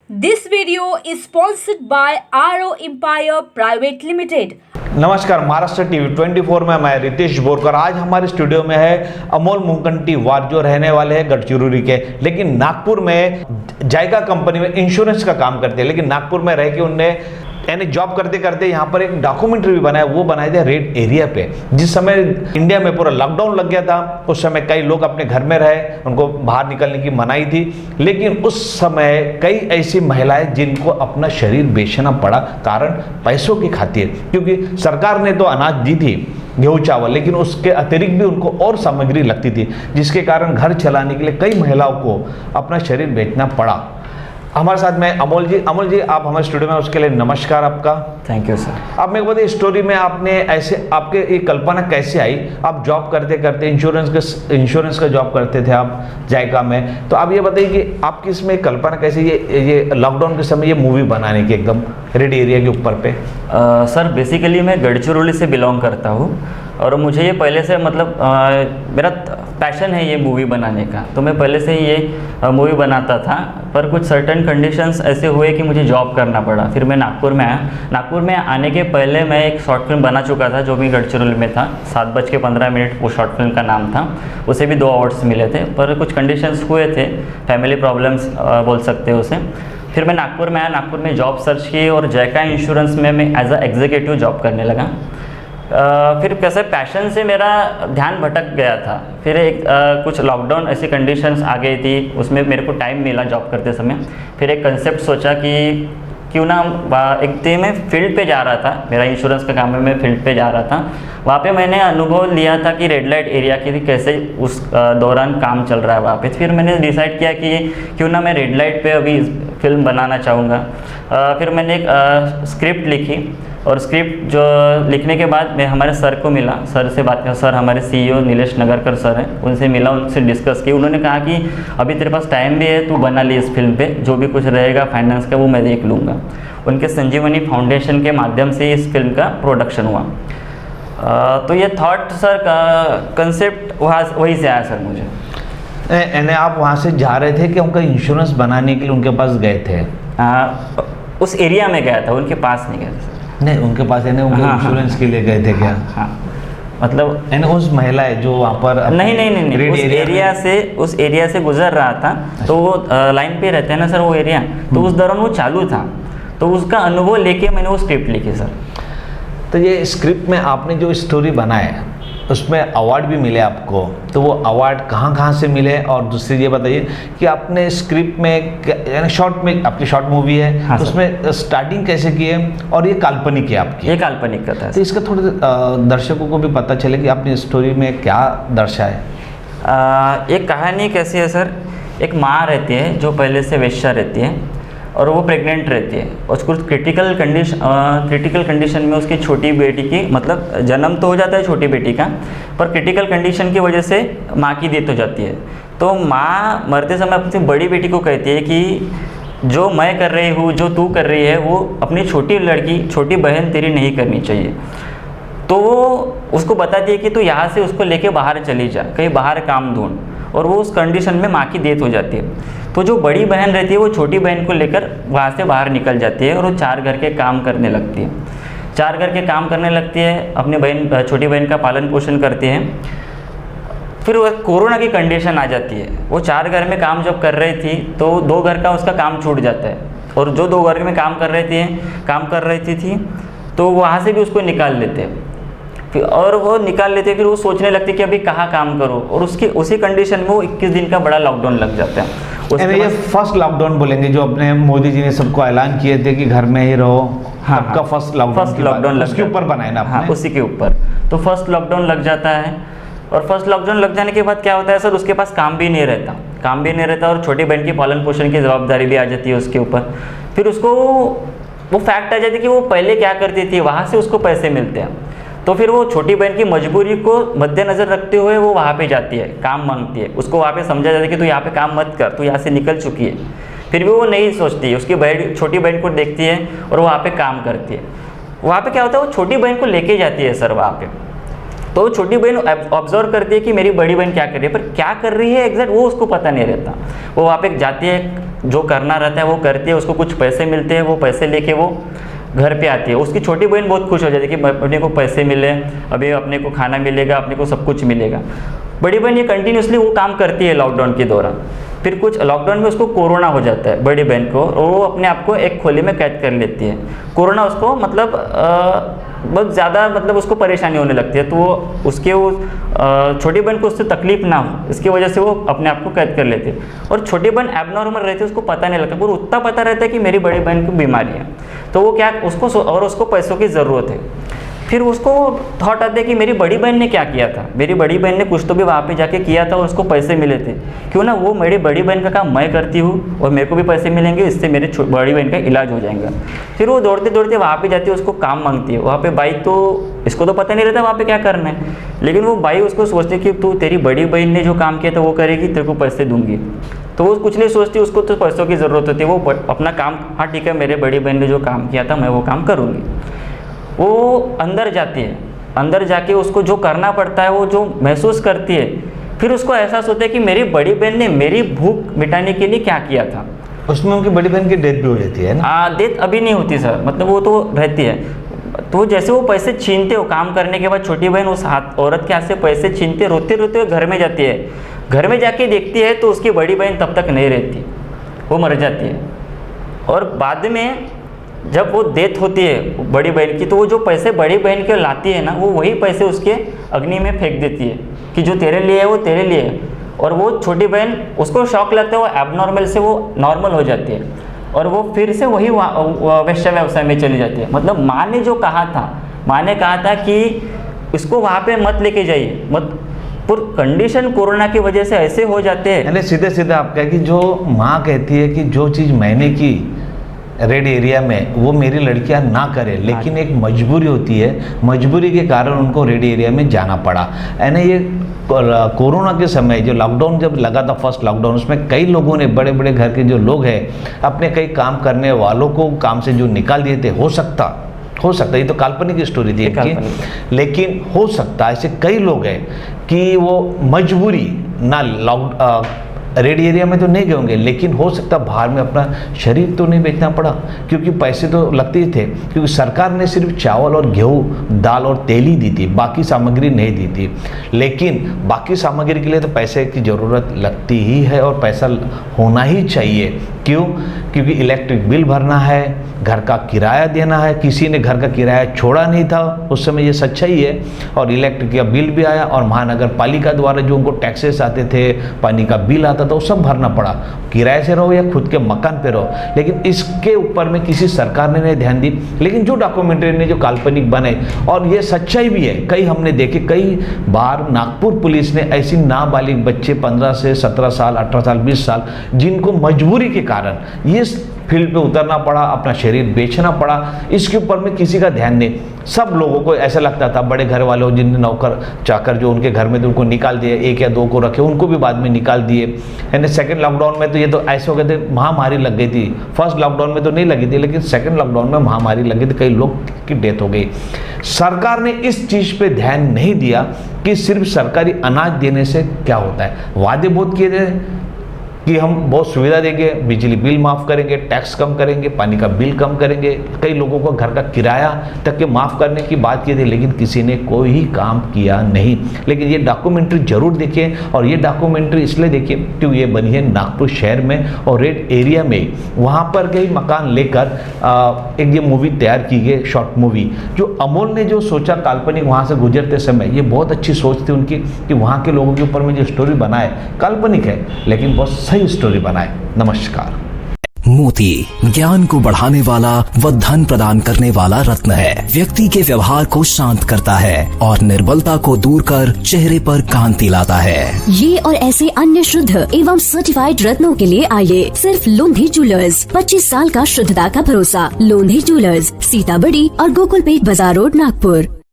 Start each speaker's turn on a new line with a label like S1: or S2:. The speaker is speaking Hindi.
S1: This video is sponsored by RO Empire Private Limited.
S2: नमस्कार, महाराष्ट्र टीवी 24 में मैं रितेश बोरकर। आज हमारे स्टूडियो में है अमोल मुनगंटीवार, जो रहने वाले हैं गढ़चिरौली के, लेकिन नागपुर में जायका कंपनी में इंश्योरेंस का काम करते हैं। लेकिन नागपुर में रह के उनने यानी जॉब करते करते यहाँ पर एक डॉक्यूमेंट्री भी बनाया, वो बनाए थे रेड एरिया पे। जिस समय इंडिया में पूरा लॉकडाउन लग गया था, उस समय कई लोग अपने घर में रहे, उनको बाहर निकलने की मनाही थी। लेकिन उस समय कई ऐसी महिलाएं जिनको अपना शरीर बेचना पड़ा, कारण पैसों की खातिर, क्योंकि सरकार ने तो अनाज दी थी, गेहूँ चावल, लेकिन उसके अतिरिक्त भी उनको और सामग्री लगती थी, जिसके कारण घर चलाने के लिए कई महिलाओं को अपना शरीर बेचना पड़ा। हमारे साथ में अमोल जी, आप हमारे स्टूडियो में, उसके लिए नमस्कार आपका।
S3: Thank you sir.
S2: आप मेरे को बताइए, स्टोरी में आपने ऐसे आपके ये कल्पना कैसे आई? आप जॉब करते करते इंश्योरेंस का जॉब करते थे आप जायका में, तो आप ये बताइए कि आपकी इसमें कल्पना कैसे ये लॉकडाउन के समय ये मूवी बनाने की एकदम रेड एरिया के ऊपर पे?
S3: सर बेसिकली मैं गढ़चिरौली से बिलोंग करता हूँ और मुझे ये पहले से मतलब मेरा पैशन है ये मूवी बनाने का, तो मैं पहले से ही ये मूवी बनाता था। पर कुछ सर्टेन कंडीशंस ऐसे हुए कि मुझे जॉब करना पड़ा। फिर मैं नागपुर में आया। नागपुर में आने के पहले मैं एक शॉर्ट फिल्म बना चुका था, जो भी गढ़चिरौली में था, 7:15 वो शॉर्ट फिल्म का नाम था। उसे भी 2 अवार्ड्स मिले थे, पर कुछ कंडीशंस हुए थे, फैमिली प्रॉब्लम्स बोल सकते हैं उसे। फिर मैं नागपुर में आया, नागपुर में जॉब सर्च की और जायका इंश्योरेंस में मैं एज अ एग्जीक्यूटिव जॉब करने लगा। फिर कैसे पैशन से मेरा ध्यान भटक गया था। फिर कुछ लॉकडाउन ऐसी कंडीशंस आ गई थी, उसमें मेरे को टाइम मिला जॉब करते समय। फिर एक कंसेप्ट सोचा कि क्यों ना एक दिन मैं फील्ड पे जा रहा था, मेरा इंश्योरेंस का काम है, मैं फील्ड पे जा रहा था। वहाँ पे मैंने अनुभव लिया था कि रेड लाइट एरिया की कैसे उस दौरान काम चल रहा है वहाँ पे। फिर मैंने डिसाइड किया कि क्यों ना मैं रेड लाइट पे अभी फिल्म बनाना चाहूँगा। फिर मैंने एक स्क्रिप्ट लिखी और स्क्रिप्ट जो लिखने के बाद मैं हमारे सर को मिला, सर से बात किया। सर हमारे CEO नीलेश नगरकर सर हैं, उनसे मिला, उनसे डिस्कस की। उन्होंने कहा कि अभी तेरे पास टाइम भी है, तू बना ली इस फिल्म पे, जो भी कुछ रहेगा फाइनेंस का वो मैं देख लूँगा। उनके संजीवनी फाउंडेशन के माध्यम से इस फिल्म का प्रोडक्शन हुआ। तो ये थॉट सर का कंसेप्ट वहीं से आया सर मुझे।
S2: यानी आप वहाँ से जा रहे थे कि उनका इंश्योरेंस बनाने के लिए उनके पास गए थे?
S3: उस एरिया में गया था, उनके पास नहीं गया था।
S2: नहीं, उनके पास यानी उनके इंश्योरेंस के लिए गए थे क्या?
S3: हाँ, मतलब
S2: यानी उस महिला है जो वहाँ पर
S3: नहीं उस एरिया से गुजर रहा था। तो वो लाइन पे रहते हैं ना सर वो एरिया, तो उस दौरान वो चालू था, तो उसका अनुभव लेके मैंने वो स्क्रिप्ट लिखी सर।
S2: तो ये स्क्रिप्ट में आपने जो स्टोरी बनाया उसमें अवार्ड भी मिले आपको, तो वो अवार्ड कहाँ से मिले? और दूसरी ये बताइए कि आपने स्क्रिप्ट में यानी शॉर्ट में, आपकी शॉर्ट मूवी है,
S3: हाँ,
S2: तो उसमें स्टार्टिंग कैसे की है? और ये काल्पनिक है आपकी?
S3: ये काल्पनिक कथा है।
S2: तो इसका थोड़ा दर्शकों को भी पता चले कि आपने स्टोरी में क्या दर्शाए।
S3: एक कहानी कैसी है सर, एक माँ रहती है जो पहले से वेश्या रहती है और वो प्रेग्नेंट रहती है। उसको क्रिटिकल कंडीशन में उसकी छोटी बेटी की, मतलब जन्म तो हो जाता है छोटी बेटी का, पर क्रिटिकल कंडीशन की वजह से माँ की डेथ हो जाती है। तो माँ मरते समय अपनी बड़ी बेटी को कहती है कि जो मैं कर रही हूँ, जो तू कर रही है, वो अपनी छोटी बहन तेरी नहीं करनी चाहिए। तो उसको बताती है कि तू यहाँ से उसको लेके बाहर चली जा, कहीं बाहर काम ढूंढ। और वो उस कंडीशन में माँ की डेथ हो जाती है। तो जो बड़ी बहन रहती है वो छोटी बहन को लेकर वहाँ से बाहर निकल जाती है और वो 4 घर के काम करने लगती है। 4 घर के काम करने लगती है, अपनी छोटी बहन का पालन पोषण करती है। फिर वो कोरोना की कंडीशन आ जाती है। वो 4 घर में काम जब कर रही थी तो 2 घर का उसका काम छूट जाता है, और जो 2 घर में काम कर रही थी तो वहाँ से भी उसको निकाल लेते हैं। और वो निकाल लेते, फिर वो सोचने लगते कि अभी कहाँ काम करो, और उसी कंडीशन में वो 21 दिन का बड़ा लॉकडाउन लग जाता है।
S2: ये फर्स्ट लॉकडाउन बोलेंगे जो अपने मोदी जी ने सबको ऐलान किए थे कि घर में ही रहो।
S3: हाँ,
S2: आपका फर्स्ट लॉकडाउन उसके ऊपर बनाया ना आपने?
S3: हाँ, उसी के ऊपर। तो फर्स्ट लॉकडाउन लग जाता है, और फर्स्ट लॉकडाउन लग जाने के बाद क्या होता है सर, उसके पास काम भी नहीं रहता और छोटी बहन की पालन पोषण की जवाबदारी भी आ जाती है उसके ऊपर। फिर उसको वो फैक्ट आ जाती है कि वो पहले क्या करती थी, वहाँ से उसको पैसे मिलते हैं। तो फिर वो छोटी बहन की मजबूरी को मद्देनज़र रखते हुए वो वहाँ पे जाती है, काम मांगती है। उसको वहाँ पे समझा जाता है कि तू यहाँ पे काम मत कर, तू यहाँ से निकल चुकी है। फिर भी वो नहीं सोचती, उसकी छोटी बहन को देखती है और वहाँ पे काम करती है। वहाँ पे क्या होता है, वो छोटी बहन को लेके जाती है सर वहाँ पे। तो छोटी बहन ऑब्जर्व करती है कि मेरी बड़ी बहन क्या कर रही है, पर क्या कर रही है एग्जैक्ट वो उसको पता नहीं रहता। वो वहाँ पे जाती है, जो करना रहता है वो करती है, उसको कुछ पैसे मिलते हैं, वो पैसे लेके वो घर पे आती है। उसकी छोटी बहन बहुत खुश हो जाती है कि अपने को पैसे मिले, अभी अपने को खाना मिलेगा, अपने को सब कुछ मिलेगा। बड़ी बहन ये कंटिन्यूसली वो काम करती है लॉकडाउन के दौरान। फिर कुछ लॉकडाउन में उसको कोरोना हो जाता है बड़ी बहन को, और वो अपने आप को एक खोली में कैद कर लेती है। कोरोना उसको मतलब बहुत ज़्यादा मतलब उसको परेशानी होने लगती है, तो वो उसके वो छोटी बहन को उससे तकलीफ ना हो, इसकी वजह से वो अपने आप को कैद कर लेती है। और छोटी बहन एबनॉर्मल रहती है, उसको पता नहीं लगता, पर उतना पता रहता है कि मेरी बड़ी बहन को बीमारी है। तो वो क्या उसको पैसों की ज़रूरत है। फिर उसको थॉट आते हैं कि मेरी बड़ी बहन ने क्या किया था, मेरी बड़ी बहन ने कुछ तो भी वहाँ पे जाके किया था और उसको पैसे मिले थे, क्यों ना वो मेरी बड़ी बहन का काम मैं करती हूँ और मेरे को भी पैसे मिलेंगे, इससे मेरे बड़ी बहन का इलाज हो जाएगा। फिर वो दौड़ते दौड़ते वहाँ पे जाती है, उसको काम मांगती है। वहाँ पे बाई तो इसको तो पता नहीं रहता वहाँ पे क्या करना है, लेकिन वो बाई उसको सोचती है कि तू तेरी बड़ी बहन ने जो काम किया था वो करेगी, तेरे को पैसे दूंगी। तो वो कुछ नहीं सोचती, उसको तो पैसों की ज़रूरत होती है। वो अपना काम, हाँ ठीक है मेरे बड़ी बहन ने जो काम किया था मैं वो काम करूँगी। वो अंदर जाती है, अंदर जाके उसको जो करना पड़ता है वो जो महसूस करती है, फिर उसको एहसास होता है कि मेरी बड़ी बहन ने मेरी भूख मिटाने के लिए क्या किया था।
S2: उसमें उनकी बड़ी बहन की डेथ भी हो जाती है ना?
S3: डेथ अभी नहीं होती सर, मतलब वो तो रहती है। तो जैसे वो पैसे छीनते हो काम करने के बाद, छोटी बहन उस औरत के हाथ से पैसे छीनते रोते रोते घर में जाती है। घर में जाके देखती है तो उसकी बड़ी बहन तब तक नहीं रहती, वो मर जाती है। और बाद में जब वो डेथ होती है बड़ी बहन की, तो वो जो पैसे बड़ी बहन के लाती है ना, वो वही पैसे उसके अग्नि में फेंक देती है कि जो तेरे लिए है वो तेरे लिए है। और वो छोटी बहन, उसको शौक लगता है, वो एबनॉर्मल से वो नॉर्मल हो जाती है और वो फिर से वही वैश्य व्यवसाय में चली जाती है। मतलब माँ ने जो कहा था, माँ ने कहा था कि इसको वहाँ पे मत लेके जाइए, मत, पर कंडीशन कोरोना की वजह से ऐसे हो जाते हैं।
S2: यानी सीधे सीधे आप कहें कि जो माँ कहती है कि जो चीज़ मैंने की रेड एरिया में वो मेरी लड़कियां ना करें, लेकिन एक मजबूरी होती है, मजबूरी के कारण उनको रेड एरिया में जाना पड़ा। यानी ये कोरोना के समय जो लॉकडाउन जब लगा था, फर्स्ट लॉकडाउन, उसमें कई लोगों ने, बड़े बड़े घर के जो लोग हैं, अपने कई काम करने वालों को काम से जो निकाल दिए थे। हो सकता ये तो काल्पनिक स्टोरी थी इनकी, लेकिन हो सकता ऐसे कई लोग हैं कि वो मजबूरी ना रेड एरिया में तो नहीं गए होंगे, लेकिन हो सकता बाहर में अपना शरीर तो नहीं बेचना पड़ा, क्योंकि पैसे तो लगते ही थे, क्योंकि सरकार ने सिर्फ चावल और गेहूँ, दाल और तेल ही दी थी, बाकी सामग्री नहीं दी थी। लेकिन बाकी सामग्री के लिए तो पैसे की ज़रूरत लगती ही है और पैसा होना ही चाहिए। क्यों? क्योंकि इलेक्ट्रिक बिल भरना है, घर का किराया देना है। किसी ने घर का किराया छोड़ा नहीं था उस समय, ये सच्चाई है। और इलेक्ट्रिक का बिल भी आया, और महानगर पालिका द्वारा जो उनको टैक्सेस आते थे, पानी का बिल आता था, वो सब भरना पड़ा। किराए से रहो या खुद के मकान पे रहो, लेकिन इसके ऊपर में किसी सरकार ने नहीं ध्यान दी। लेकिन जो डॉक्यूमेंट्री ने जो काल्पनिक बने, और ये सच्चाई भी है, कई हमने देखे, कई बार नागपुर पुलिस ने ऐसी नाबालिग बच्चे 15 से 17 साल, 18 साल, 20 साल, जिनको मजबूरी के कारण ये फील्ड पे उतरना पड़ा, अपना शरीर बेचना पड़ा, इसके ऊपर में किसी का ध्यान नहीं। सब लोगों को ऐसा लगता था, बड़े घर वालों जिन नौकर चाकर जो उनके घर में थे उनको निकाल दिए, 1 या 2 को रखे, उनको भी बाद में निकाल दिए। यानी सेकंड लॉकडाउन में तो ये तो ऐसे हो गए थे, महामारी लग गई थी। फर्स्ट लॉकडाउन में तो नहीं लगी थी, लेकिन सेकंड लॉकडाउन में महामारी लग गई थी, कई लोग की डेथ हो गई। सरकार ने इस चीज़ पे ध्यान नहीं दिया कि सिर्फ सरकारी अनाज देने से क्या होता है। वादे बहुत किए थे कि हम बहुत सुविधा देंगे, बिजली बिल माफ़ करेंगे, टैक्स कम करेंगे, पानी का बिल कम करेंगे, कई लोगों को घर का किराया तक के माफ़ करने की बात की थी, लेकिन किसी ने कोई ही काम किया नहीं। लेकिन ये डॉक्यूमेंट्री जरूर देखें, और ये डॉक्यूमेंट्री इसलिए देखिए क्योंकि ये बनी है नागपुर शहर में और रेड एरिया में। वहाँ पर कई मकान लेकर एक ये मूवी तैयार की गई, शॉर्ट मूवी, जो अमोल ने जो सोचा काल्पनिक वहाँ से गुजरते समय, ये बहुत अच्छी सोच थी उनकी कि वहाँ के लोगों के ऊपर में जो स्टोरी बनाए, काल्पनिक है लेकिन बहुत सही स्टोरी बनाए। नमस्कार।
S4: मोती ज्ञान को बढ़ाने वाला व धन प्रदान करने वाला रत्न है। व्यक्ति के व्यवहार को शांत करता है और निर्बलता को दूर कर चेहरे पर कांति लाता है।
S5: ये और ऐसे अन्य शुद्ध एवं सर्टिफाइड रत्नों के लिए आइए सिर्फ लोंधी ज्वेलर्स। 25 साल का शुद्धता का भरोसा। लोंधी ज्वेलर्स, सीताबड़ी और गोकुलपेट बाजार रोड, नागपुर।